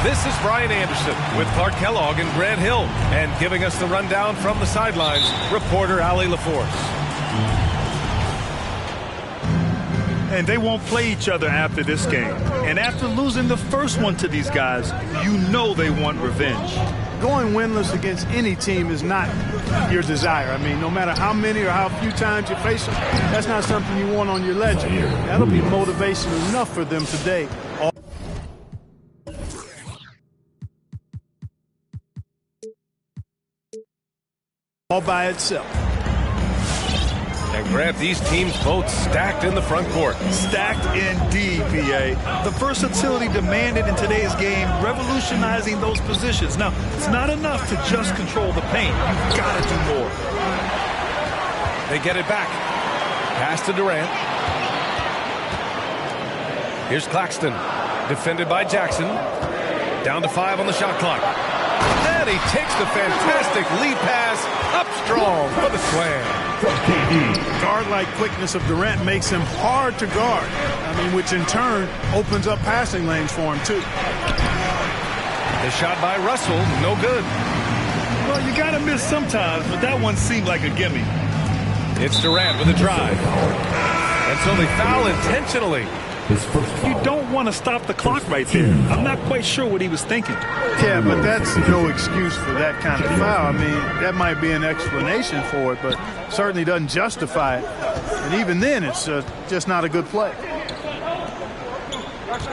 This is Brian Anderson with Clark Kellogg and Grant Hill. And giving us the rundown from the sidelines, reporter Allie LaForce. And they won't play each other after this game. And after losing the first one to these guys, you know they want revenge. Going winless against any team is not your desire. I mean, no matter how many or how few times you face them, that's not something you want on your ledger. That'll be motivation enough for them today. All by itself. And Grant, these teams both stacked in the front court. Stacked indeed, PA. The versatility demanded in today's game, revolutionizing those positions. Now, it's not enough to just control the paint. You've got to do more. They get it back. Pass to Durant. Here's Claxton. Defended by Jackson. Down to 5 on the shot clock. And he takes the fantastic lead pass up strong for the slam. Guard-like quickness of Durant makes him hard to guard. I mean, which in turn opens up passing lanes for him, too. The shot by Russell, no good. Well, you got to miss sometimes, but that one seemed like a gimme. It's Durant with a drive. And so they foul intentionally. You don't want to stop the clock right there. I'm not quite sure what he was thinking. Yeah, but that's no excuse for that kind of foul. I mean, that might be an explanation for it, but certainly doesn't justify it. And even then, it's just not a good play.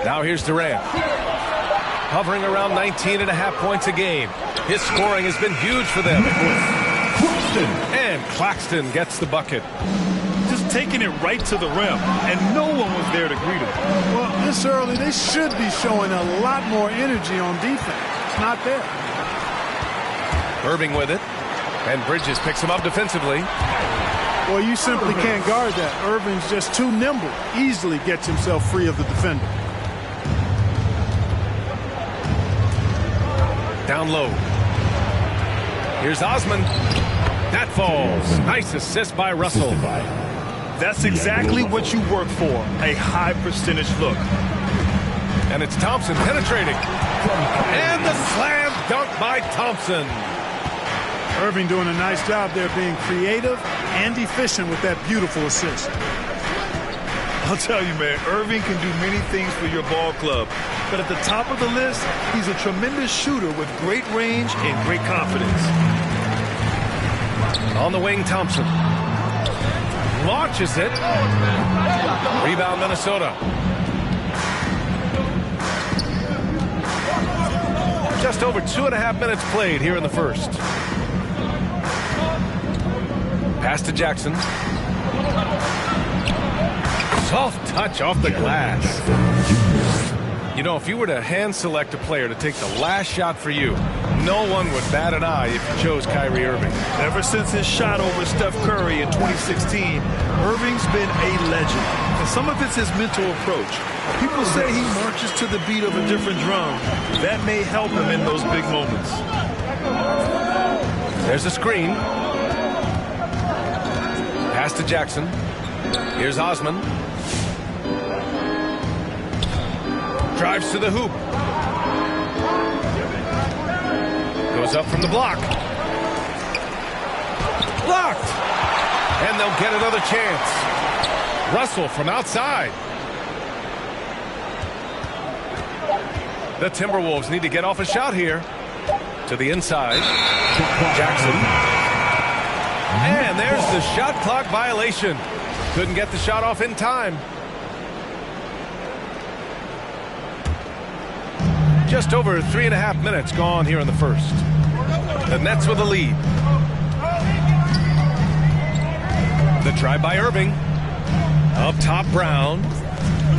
Now here's Durant. Hovering around 19.5 points a game. His scoring has been huge for them. And Claxton gets the bucket. Just taking it right to the rim, and no one was there to greet him. Well, this early, they should be showing a lot more energy on defense. It's not there. Irving with it. And Bridges picks him up defensively. Well, you simply can't guard that. Irving's just too nimble. Easily gets himself free of the defender. Down low. Here's Osman. That falls. Nice assist by Russell. That's exactly what you work for, a high percentage look. And it's Thompson penetrating. And the slam dunk by Thompson. Irving doing a nice job there being creative and efficient with that beautiful assist. I'll tell you, man, Irving can do many things for your ball club. But at the top of the list, he's a tremendous shooter with great range and great confidence. On the wing, Thompson. Launches it. Rebound, Minnesota. Just over 2.5 minutes played here in the first. Pass to Jackson. Soft touch off the glass. You know, if you were to hand select a player to take the last shot for you, no one would bat an eye if you chose Kyrie Irving. Ever since his shot over Steph Curry in 2016, Irving's been a legend. And some of it's his mental approach. People say he marches to the beat of a different drum. That may help him in those big moments. There's a screen. Pass to Jackson. Here's Osman. Drives to the hoop. Goes up from the block. Blocked. And they'll get another chance. Russell from outside. The Timberwolves need to get off a shot here. To the inside. Jackson. And there's the shot clock violation. Couldn't get the shot off in time. Just over 3.5 minutes gone here in the first. The Nets with the lead. The try by Irving. Up top, Brown.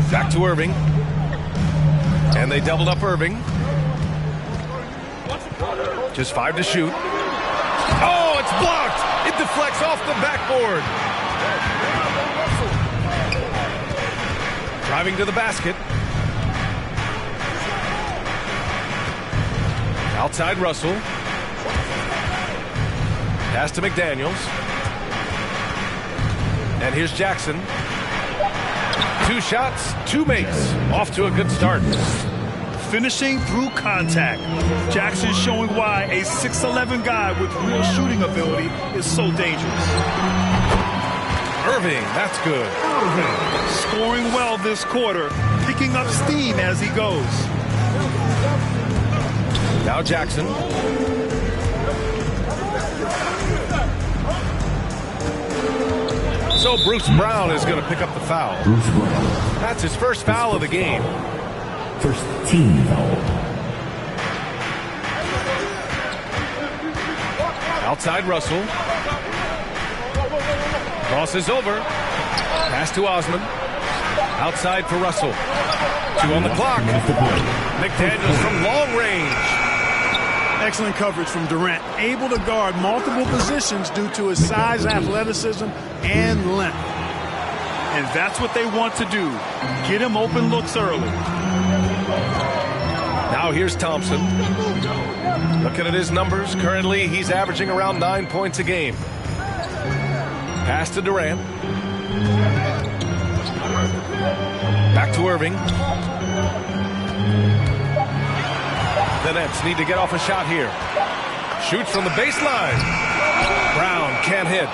Back to Irving. And they doubled up Irving. Just 5 to shoot. Oh, it's blocked. It deflects off the backboard. Driving to the basket. Outside Russell. Pass to McDaniels. And here's Jackson. 2 shots, 2 makes. Off to a good start. Finishing through contact. Jackson showing why a 6'11" guy with real shooting ability is so dangerous. Irving, that's good. Scoring well this quarter, picking up steam as he goes. Now Jackson. So Bruce Brown is going to pick up the foul. Bruce Brown. That's his first foul of the game. First team foul. Outside Russell. Crosses over. Pass to Osman. Outside for Russell. 2 on the clock. McDaniels from long range. Excellent coverage from Durant. Able to guard multiple positions due to his size, athleticism, and length. And that's what they want to do. Get him open looks early. Now here's Thompson. Looking at his numbers, currently he's averaging around 9 points a game. Pass to Durant. Back to Irving. The Nets need to get off a shot here. Shoots from the baseline. Brown can't hit.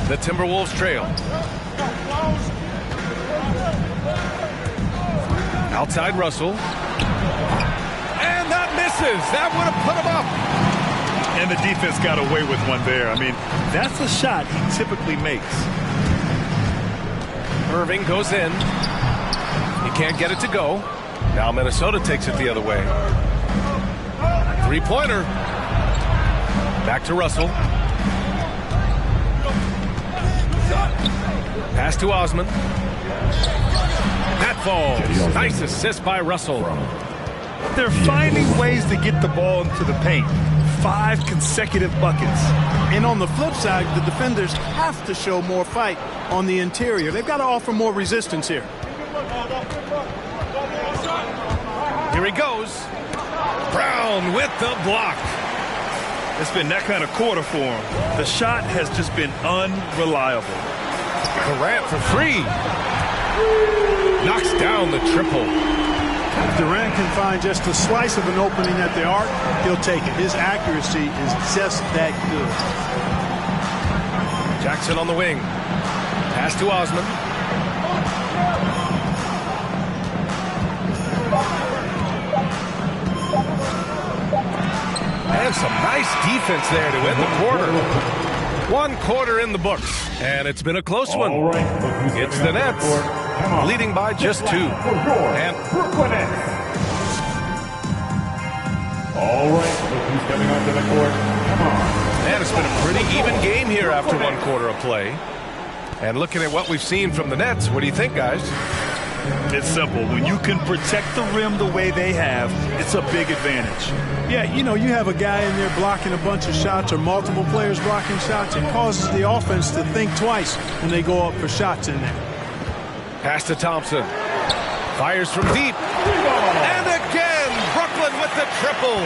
The Timberwolves trail. Outside Russell. And that misses. That would have put him up. And the defense got away with one there. I mean, that's a shot he typically makes. Irving goes in. He can't get it to go. Now Minnesota takes it the other way. 3-pointer. Back to Russell. Pass to Osman. That falls. Nice assist by Russell. They're finding ways to get the ball into the paint. 5 consecutive buckets. And on the flip side, the defenders have to show more fight on the interior. They've got to offer more resistance here. Here he goes. Brown with the block. It's been that kind of quarter for him. The shot has just been unreliable. Durant for 3. Knocks down the triple. If Durant can find just a slice of an opening at the arc, he'll take it. His accuracy is just that good. Jackson on the wing. Pass to Osman. And some nice defense there to end the quarter. 1 quarter in the books, and it's been a close one. It's the Nets leading by just 2. And Brooklyn Nets. All right, look who's coming onto the court. Come on. man, it's been a pretty even game here after 1 quarter of play. And looking at what we've seen from the Nets, what do you think, guys? It's simple. When you can protect the rim the way they have, it's a big advantage. Yeah, you know, you have a guy in there blocking a bunch of shots or multiple players blocking shots. It causes the offense to think twice when they go up for shots in there. Pass to Thompson. Fires from deep. And again, Brooklyn with the triple.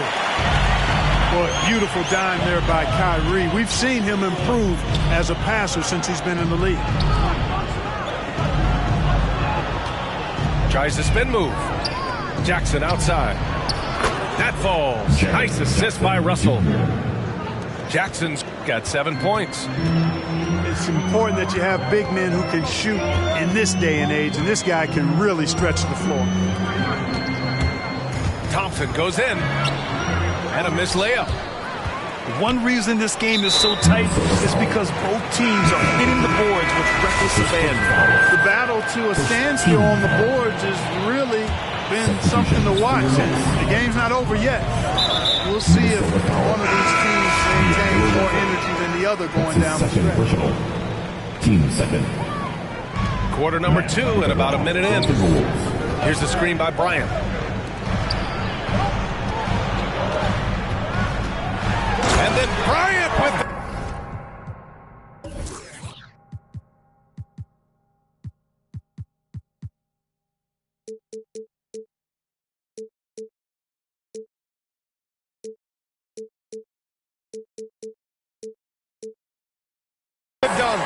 Boy, beautiful dime there by Kyrie. We've seen him improve as a passer since he's been in the league. Tries the spin move. Jackson outside. That falls. Nice assist by Russell. Jackson's got 7 points. It's important that you have big men who can shoot in this day and age, and this guy can really stretch the floor. Thompson goes in. And a missed layup. One reason this game is so tight is because both teams are hitting the boards with reckless abandon. The battle to a standstill on the boards is really been something to watch. And the game's not over yet. We'll see if one of these teams maintains more energy than the other going down the stretch. Team second. Quarter number 2 and about a minute in. Here's the screen by Bryant. And then Bryant with the dunk.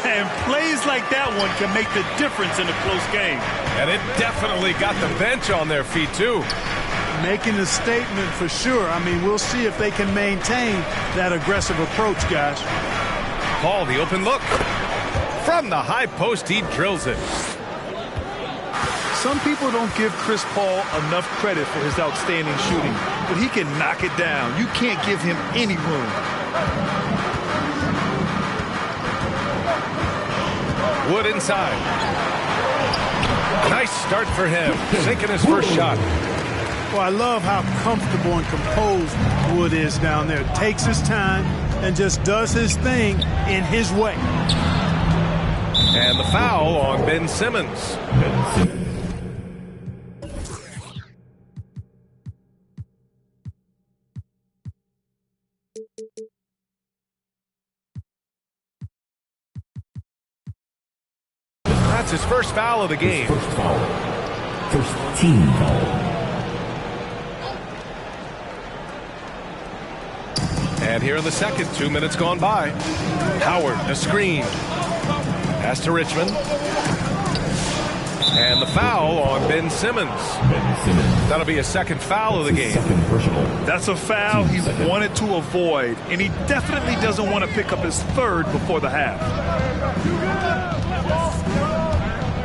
And plays like that one can make the difference in a close game. And it definitely got the bench on their feet, too. Making a statement for sure. I mean, we'll see if they can maintain that aggressive approach, guys. Paul, the open look. From the high post, he drills it. Some people don't give Chris Paul enough credit for his outstanding shooting, but he can knock it down. You can't give him any room. Wood inside. Nice start for him. Sinking his first shot. Well, I love how comfortable and composed Wood is down there. Takes his time and just does his thing in his way. And the foul on Ben Simmons. That's his first foul of the game. First foul. First team foul. And here in the second, 2 minutes gone by. Howard, a screen. Pass to Richmond. And the foul on Ben Simmons. Ben Simmons. That'll be a second foul of the game. Second personal. That's a foul he wanted to avoid, and he definitely doesn't want to pick up his third before the half.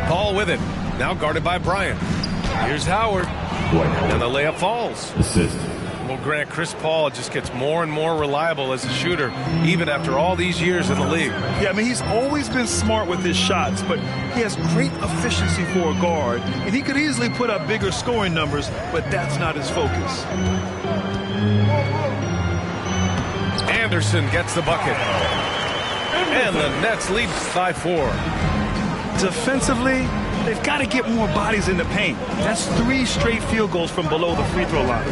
Paul with it. Now guarded by Bryant. Here's Howard. And the layup falls. Assist. Well, Grant, Chris Paul just gets more and more reliable as a shooter, even after all these years in the league. Yeah, I mean, he's always been smart with his shots, but he has great efficiency for a guard, and he could easily put up bigger scoring numbers, but that's not his focus. Anderson gets the bucket. And the Nets lead by 4. Defensively, they've got to get more bodies in the paint. That's 3 straight field goals from below the free throw line.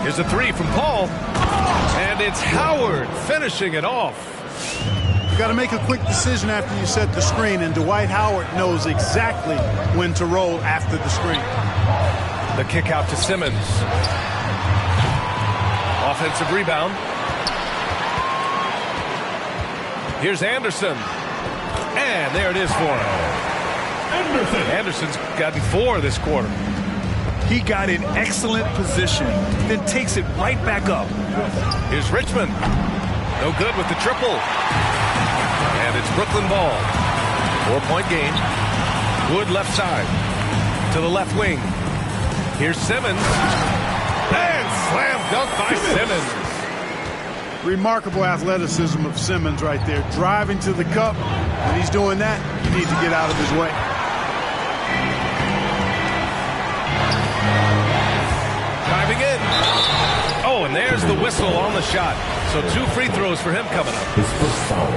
Here's a 3 from Paul. And it's Howard finishing it off. You got to make a quick decision after you set the screen, and Dwight Howard knows exactly when to roll after the screen. The kick out to Simmons. Offensive rebound. Here's Anderson. And there it is for him. Anderson's gotten 4 this quarter. He got in excellent position, then takes it right back up. Here's Richmond. No good with the triple. And it's Brooklyn ball. 4-point game. Wood left side. To the left wing. Here's Simmons. And slam dunk by Simmons. Remarkable athleticism of Simmons right there. Driving to the cup. When he's doing that, you need to get out of his way. Driving in. Oh, and there's the whistle on the shot. So 2 free throws for him coming up. His first foul.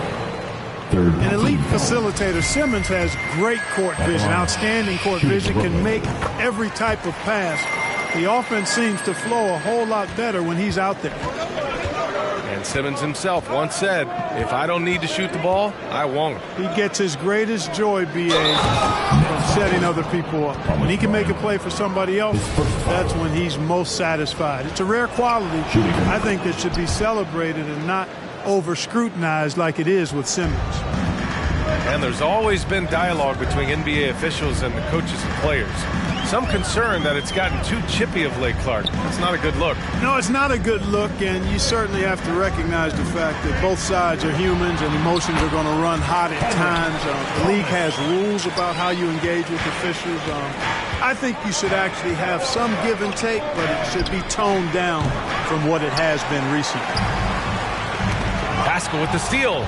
Third. An elite facilitator. Simmons has great court vision, outstanding court vision, can make every type of pass. The offense seems to flow a whole lot better when he's out there. And Simmons himself once said, if I don't need to shoot the ball, I won't. He gets his greatest joy, B.A., from setting other people up. When he can make a play for somebody else, that's when he's most satisfied. It's a rare quality, I think, that should be celebrated and not over-scrutinized like it is with Simmons. And there's always been dialogue between NBA officials and the coaches and players. Some concern that it's gotten too chippy of late, Clark. That's not a good look. No, it's not a good look, and you certainly have to recognize the fact that both sides are humans and emotions are going to run hot at times. The league has rules about how you engage with officials. I think you should actually have some give and take, but it should be toned down from what it has been recently. Pascal with the steal.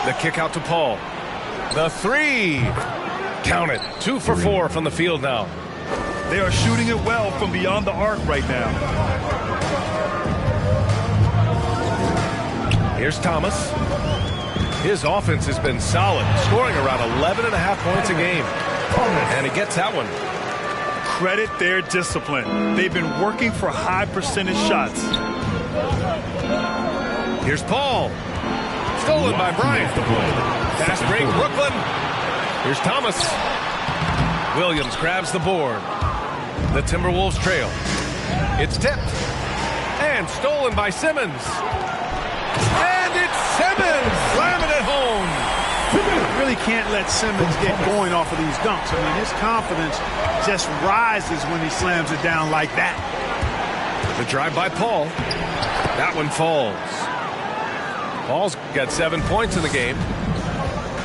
The kick out to Paul. The three. Count it. 2 for 4 from the field now. They are shooting it well from beyond the arc right now. Here's Thomas. His offense has been solid, scoring around 11.5 points a game. And he gets that one. Credit their discipline. They've been working for high percentage shots. Here's Paul. Stolen by Bryant. Fast break, Brooklyn. Here's Thomas. Williams grabs the board. The Timberwolves trail. It's tipped. And stolen by Simmons. And it's Simmons slamming it home. Really can't let Simmons get going off of these dunks. I mean, his confidence just rises when he slams it down like that. The drive by Paul. That one falls. Paul's got 7 points in the game.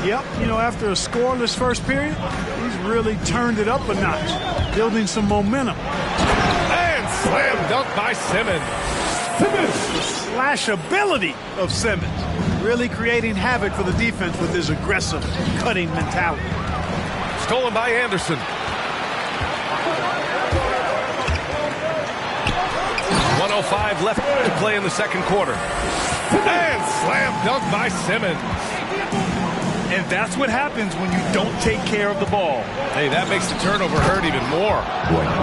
Yep, you know, after a scoreless first period, he's really turned it up a notch, building some momentum. And slam dunk by Simmons. The slashability of Simmons, really creating havoc for the defense with his aggressive, cutting mentality. Stolen by Anderson. 1:05 left to play in the second quarter. And slam dunk by Simmons. And that's what happens when you don't take care of the ball. Hey, that makes the turnover hurt even more.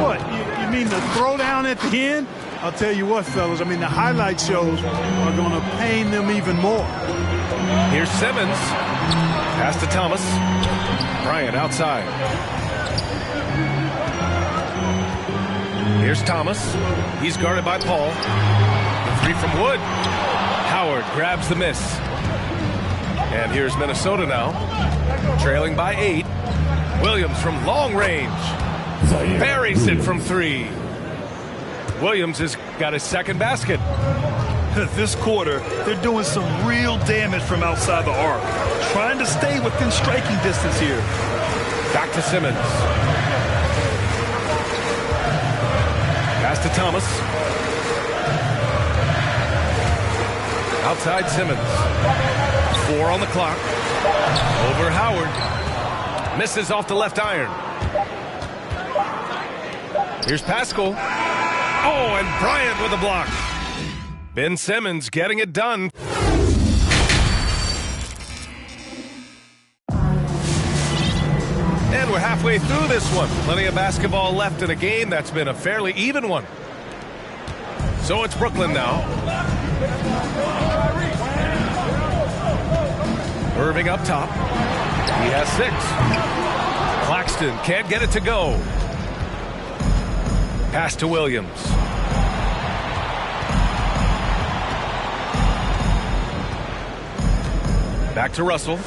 What? You mean the throwdown at the end? I'll tell you what, fellas. I mean, the highlight shows are going to pain them even more. Here's Simmons. Pass to Thomas. Bryant outside. Here's Thomas. He's guarded by Paul. The three from Wood. Howard grabs the miss. And here's Minnesota now, trailing by 8. Williams from long range. Buries it from 3. Williams has got his second basket. This quarter, they're doing some real damage from outside the arc, trying to stay within striking distance here. Back to Simmons. Pass to Thomas. Outside Simmons. 4 on the clock. Over Howard. Misses off the left iron. Here's Pascal. Oh, and Bryant with a block. Ben Simmons getting it done. And we're halfway through this one. Plenty of basketball left in a game that's been a fairly even one. So it's Brooklyn now. Irving up top. He has 6. Claxton can't get it to go. Pass to Williams. Back to Russell.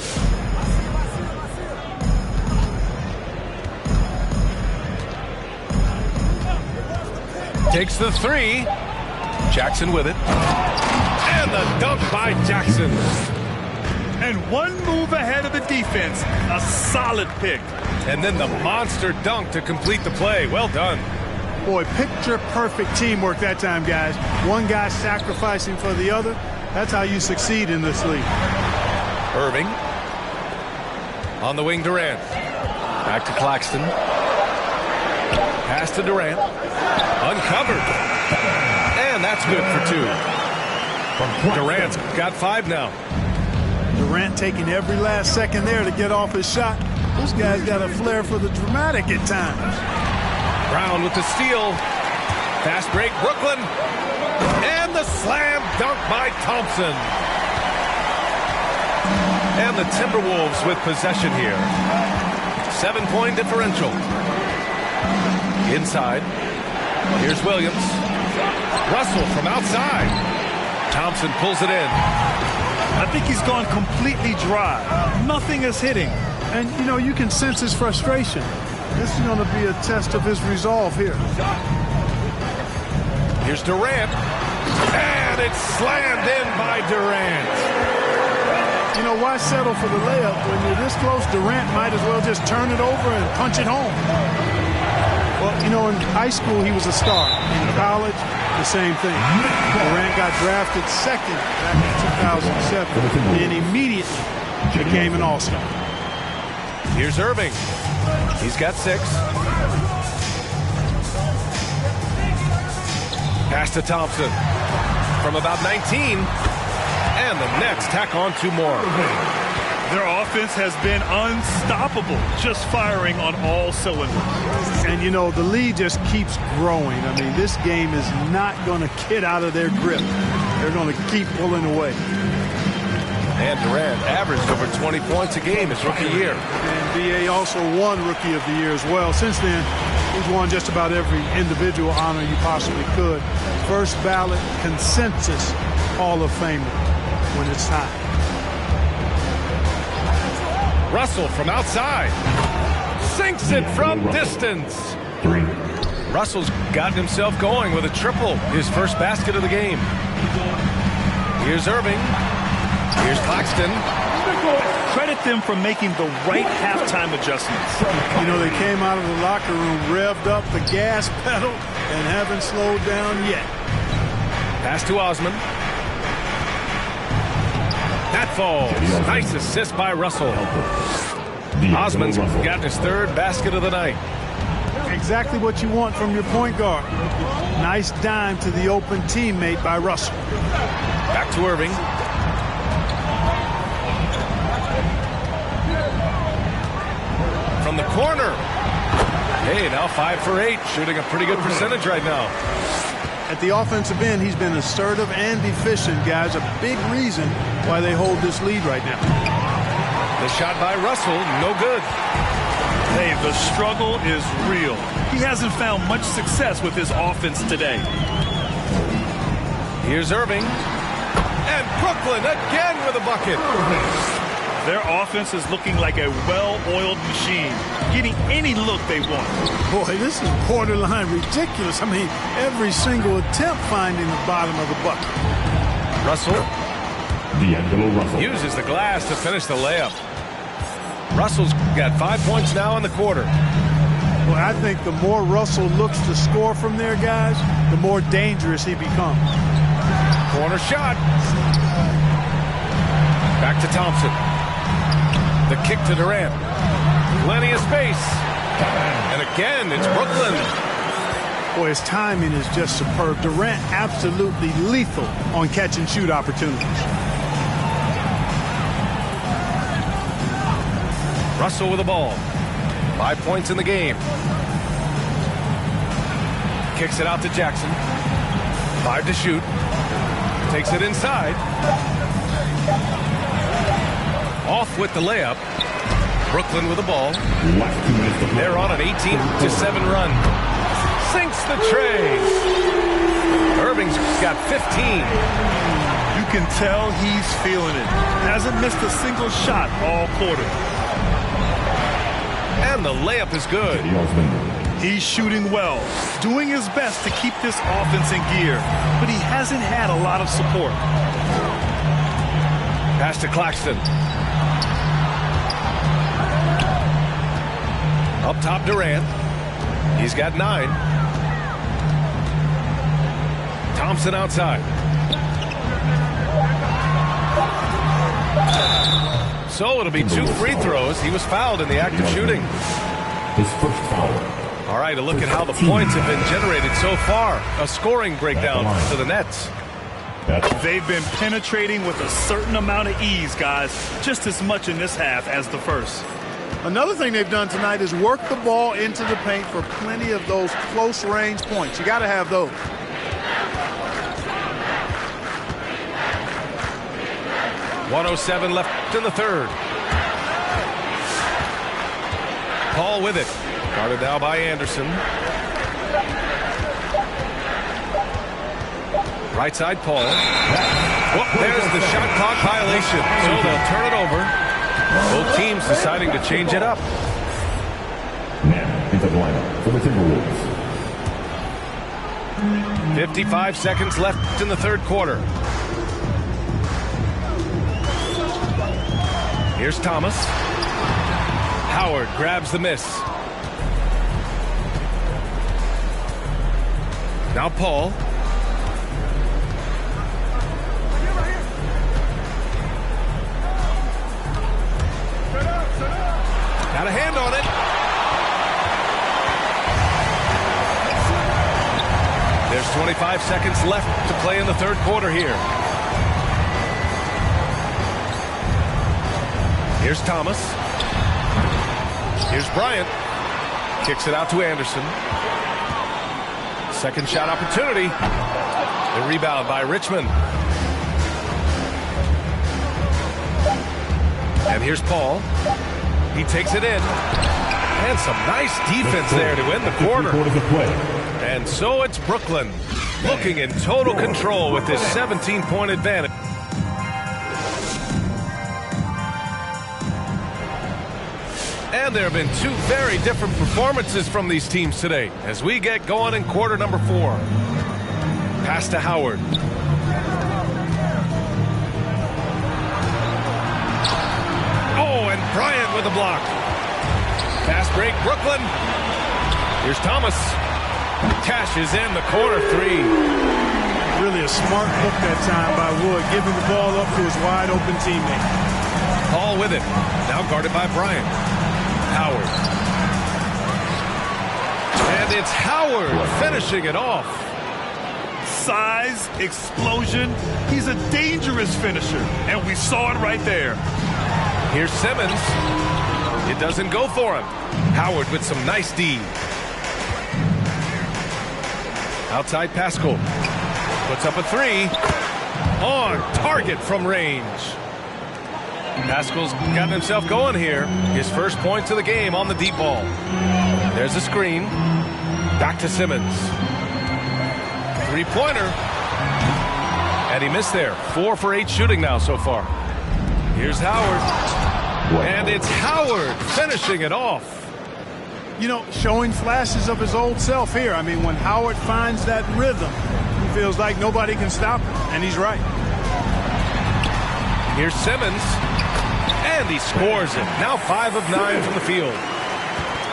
Takes the 3. Jackson with it. And the dunk by Jackson. And one move ahead of the defense. A solid pick. And then the monster dunk to complete the play. Well done. Boy, picture-perfect teamwork that time, guys. One guy sacrificing for the other. That's how you succeed in this league. Irving. On the wing, Durant. Back to Claxton. Pass to Durant. Uncovered. And that's good for 2. Durant's got 5 now. Durant taking every last second there to get off his shot. This guy's got a flair for the dramatic at times. Brown with the steal. Fast break, Brooklyn. And the slam dunk by Thompson. And the Timberwolves with possession here. 7-point differential. Inside. Here's Williams. Russell from outside. Thompson pulls it in. I think he's gone completely dry. Nothing is hitting. And, you know, you can sense his frustration. This is going to be a test of his resolve here. Here's Durant. And it's slammed in by Durant. You know, why settle for the layup when you're this close? Durant might as well just turn it over and punch it home. Well, you know, in high school, he was a star. In college, the same thing. Durant got drafted second back in 2007. And immediately became an all-star. Here's Irving. He's got 6. Pass to Thompson from about 19. And the Nets tack on 2 more. Their offense has been unstoppable, just firing on all cylinders. And, you know, the lead just keeps growing. I mean, this game is not going to get out of their grip. They're going to keep pulling away. And Durant averaged over 20 points a game his rookie year. And B.A. also won Rookie of the Year as well. Since then, he's won just about every individual honor you possibly could. First ballot consensus Hall of Famer when it's time. Russell from outside. Sinks it from distance. 3. Russell's gotten himself going with a triple. His first basket of the game. Here's Irving. Here's Claxton. Credit them for making the right halftime adjustments. You know, they came out of the locker room, revved up the gas pedal, and haven't slowed down yet. Pass to Osman. That falls. Nice assist by Russell. Osman's gotten his 3rd basket of the night. Exactly what you want from your point guard. Nice dime to the open teammate by Russell. Back to Irving. From the corner. Hey, now 5 for 8. Shooting a pretty good percentage right now. At the offensive end, he's been assertive and efficient, guys. A big reason why they hold this lead right now. The shot by Russell, no good. Hey, the struggle is real. He hasn't found much success with his offense today. Here's Irving. And Brooklyn again with a bucket. Their offense is looking like a well-oiled machine, getting any look they want. Boy, this is borderline ridiculous. I mean, every single attempt finding the bottom of the bucket. Russell D'Angelo Russell. uses the glass to finish the layup. Russell's got 5 points now in the quarter. Well, I think the more Russell looks to score from there, guys, the more dangerous he becomes. Corner shot. Back to Thompson. The kick to Durant. Plenty of space. And again, it's Brooklyn. Boy, his timing is just superb. Durant absolutely lethal on catch and shoot opportunities. Russell with the ball. 5 points in the game. Kicks it out to Jackson. 5 to shoot. Takes it inside. Off with the layup. Brooklyn with the ball. They're on an 18-7 run. Sinks the tray. Irving's got 15. You can tell he's feeling it. Hasn't missed a single shot all quarter. And the layup is good. He's shooting well, doing his best to keep this offense in gear, but he hasn't had a lot of support. Pass to Claxton. Up top, Durant. He's got 9. Thompson outside. So it'll be 2 free throws. He was fouled in the act of shooting. His first foul. All right, a look at how the points have been generated so far. A scoring breakdown for the Nets. They've been penetrating with a certain amount of ease, guys, just as much in this half as the first. Another thing they've done tonight is work the ball into the paint for plenty of those close-range points. You got to have those. .107 left in the third. Paul with it. Guarded now by Anderson. Right side, Paul. Well, there's the shot clock violation. So they'll turn it over. Both teams deciding to change it up. Now into the lineup for the Timberwolves. 55 seconds left in the third quarter. Here's Thomas. Howard grabs the miss. Now Paul. 25 seconds left to play in the third quarter here. Here's Thomas. Here's Bryant. Kicks it out to Anderson. Second shot opportunity. The rebound by Richmond. And here's Paul. He takes it in. And some nice defense there to win the quarter. And so it's Brooklyn looking in total control with this 17-point advantage. And there have been two very different performances from these teams today as we get going in quarter number 4. Pass to Howard. Oh, and Bryant with a block. Fast break, Brooklyn. Here's Thomas. Cashes in the corner 3. Really a smart look that time by Wood, giving the ball up to his wide open teammate. Paul with it. Now guarded by Bryant. Howard. And it's Howard finishing it off. Size, explosion. He's a dangerous finisher, and we saw it right there. Here's Simmons. It doesn't go for him. Howard with some nice D. Outside Pascal. Puts up a 3. On target from range. Pascal's gotten himself going here. His first points of the game on the deep ball. There's a screen. Back to Simmons. 3-pointer. And he missed there. 4 for 8 shooting now so far. Here's Howard. And it's Howard finishing it off. You know, showing flashes of his old self here. I mean, when Howard finds that rhythm, he feels like nobody can stop him. And he's right. Here's Simmons. And he scores it. Now 5 of 9 from the field.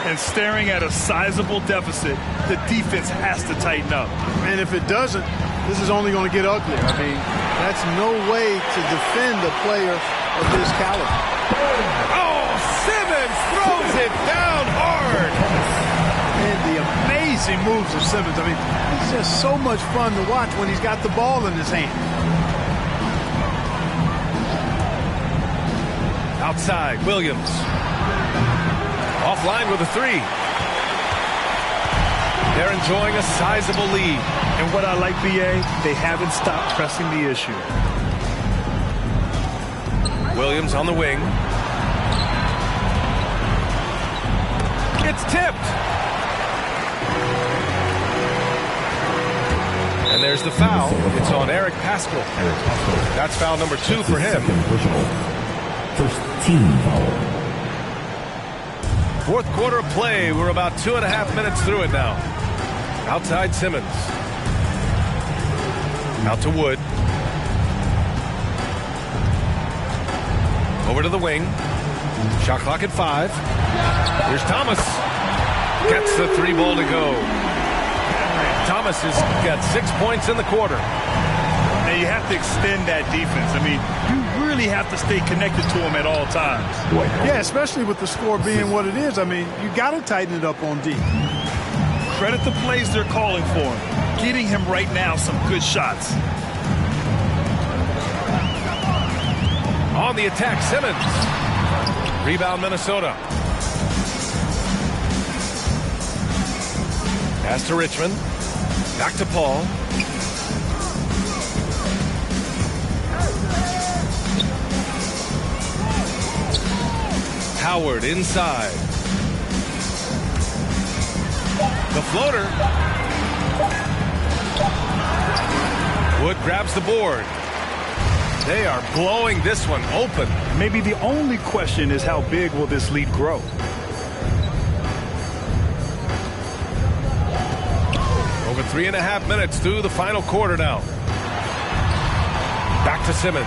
And staring at a sizable deficit, the defense has to tighten up. And if it doesn't, this is only going to get uglier. I mean, that's no way to defend a player of this caliber. Oh, Simmons throws it down hard. And the amazing moves of Simmons. I mean, it's just so much fun to watch when he's got the ball in his hand. Outside, Williams. Offline with a 3. They're enjoying a sizable lead. And what I like, B.A., they haven't stopped pressing the issue. Williams on the wing. It's tipped. And there's the foul. It's on Eric Pascal. That's foul number 2 for him. First team foul. Fourth quarter of play. We're about 2.5 minutes through it now. Outside Simmons. Out to Wood. Over to the wing. Shot clock at 5. Here's Thomas. Gets the 3 ball to go. Thomas has got 6 points in the quarter. Now you have to extend that defense. I mean, you really have to stay connected to him at all times. Yeah, especially with the score being what it is. I mean, you got to tighten it up on D. Credit the plays they're calling for him. Getting him right now some good shots. On the attack, Simmons. Rebound, Minnesota. Pass to Richmond. Back to Paul. Howard inside. The floater. Wood grabs the board. They are blowing this one open. Maybe the only question is how big will this lead grow? Over 3.5 minutes through the final quarter now. Back to Simmons.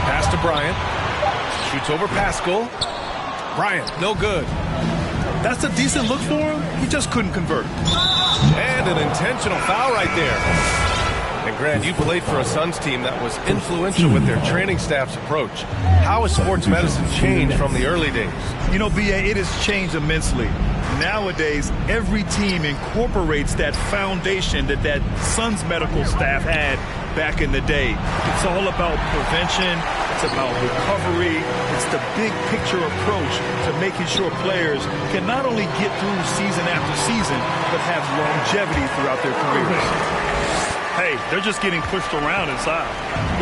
Pass to Bryant. Shoots over Pascal. Bryant, no good. That's a decent look for him. He just couldn't convert. And an intentional foul right there. And Grant, you played for a Suns team that was influential with their training staff's approach. How has sports medicine changed from the early days? You know, B.A., it has changed immensely. Nowadays, every team incorporates that foundation that Suns medical staff had back in the day. It's all about prevention. It's about recovery. It's the big picture approach to making sure players can not only get through season after season, but have longevity throughout their careers. Hey, they're just getting pushed around inside.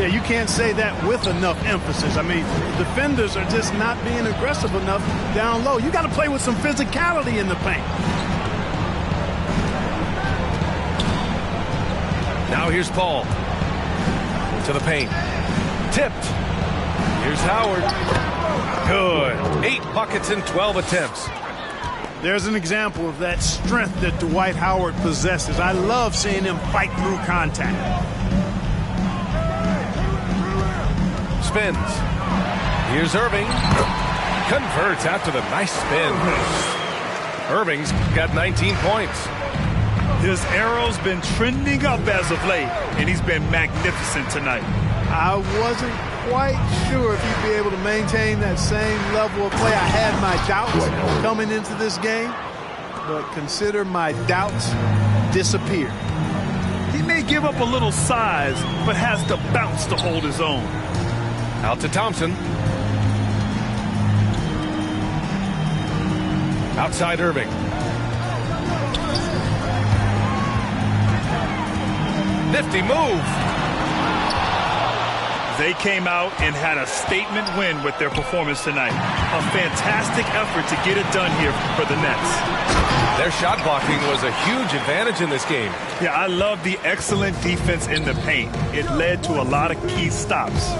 Yeah, you can't say that with enough emphasis. I mean, defenders are just not being aggressive enough down low. You got to play with some physicality in the paint. Now here's Paul to the paint. Tipped. Here's Howard. Good. 8 buckets in 12 attempts. There's an example of that strength that Dwight Howard possesses. I love seeing him fight through contact. Spins. Here's Irving. Converts after the nice spin. Irving's got 19 points. His arrow's been trending up as of late, and he's been magnificent tonight. I wasn't quite sure if he'd be able to maintain that same level of play. I had my doubts coming into this game, but consider my doubts disappeared. He may give up a little size, but has the bounce to hold his own. Out to Thompson. Outside Irving. Nifty move. They came out and had a statement win with their performance tonight. A fantastic effort to get it done here for the Nets. Their shot blocking was a huge advantage in this game. Yeah, I love the excellent defense in the paint. It led to a lot of key stops.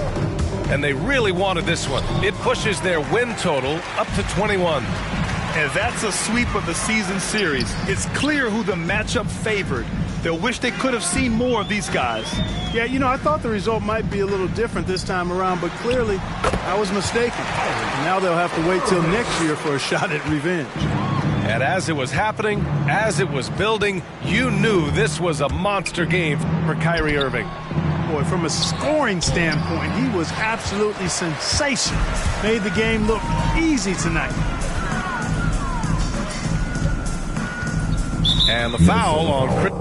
And they really wanted this one. It pushes their win total up to 21. And that's a sweep of the season series. It's clear who the matchup favored. They'll wish they could have seen more of these guys. Yeah, you know, I thought the result might be a little different this time around, but clearly I was mistaken. Now they'll have to wait till next year for a shot at revenge. And as it was happening, as it was building, you knew this was a monster game for Kyrie Irving. Boy, from a scoring standpoint, he was absolutely sensational. Made the game look easy tonight. And the foul on Chris.